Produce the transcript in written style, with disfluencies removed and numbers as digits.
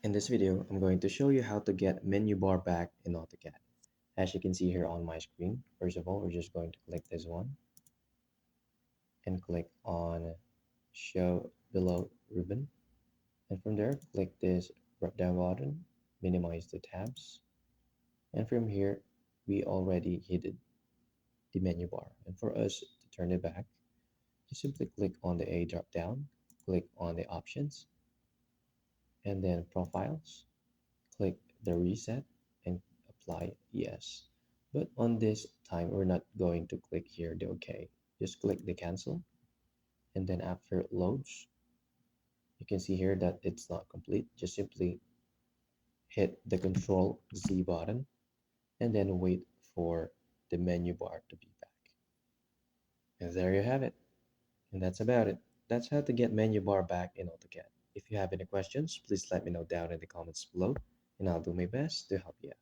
In this video, I'm going to show you how to get menu bar back in AutoCAD. As you can see here on my screen, first of all, we're just going to click this one and click on Show Below ribbon. And from there, click this drop down button, minimize the tabs. And from here, we already hid the menu bar. And for us to turn it back, just simply click on the A drop down, click on the options, and then profiles. Click the reset and apply yes. But on this time, we're not going to click here the OK. Just click the cancel. And then after it loads, you can see here that it's not complete. Just simply hit the Control Z button and then wait for the menu bar to be back. And there you have it. And that's about it. That's how to get menu bar back in AutoCAD. If you have any questions, please let me know down in the comments below, and I'll do my best to help you out.